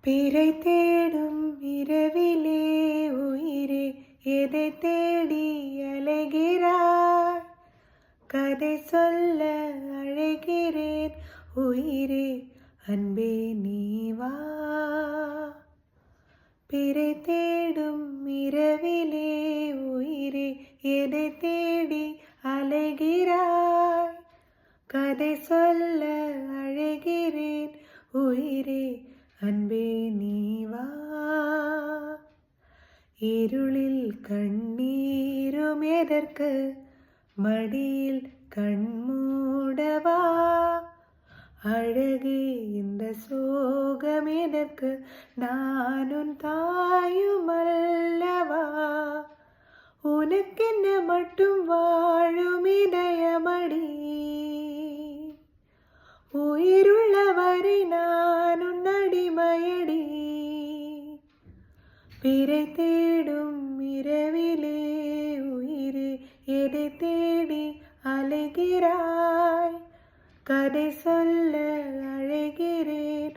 பிறை தேடும் இரவிலே உயிரே எதை தேடி அலைகிறாய்? கதை சொல்ல அழைகிறேன் உயிரே, அன்பே நீ வா. பிறை தேடும் இரவிலே உயிரே எதை தேடி அலைகிறாய்? கதை சொல்ல அழைகிறேன் உயிரே, அன்பே நீ வா. இருளில் கண்ணீரும் எதற்கு, மடியில் கண்மூடவா? அழகே இந்த சோகம் எதற்கு, நான் உன் தாயும் அல்லவா? உனக்கென்ன மட்டும் வாழும் இதயமடி, உயிருள்ளவரை நான் உன் அடிமையடி. பிறை தேடும் இரவிலே உயிரே எதை தேடி அலைகிறாய்? கதை சொல்ல அழைகிறேன்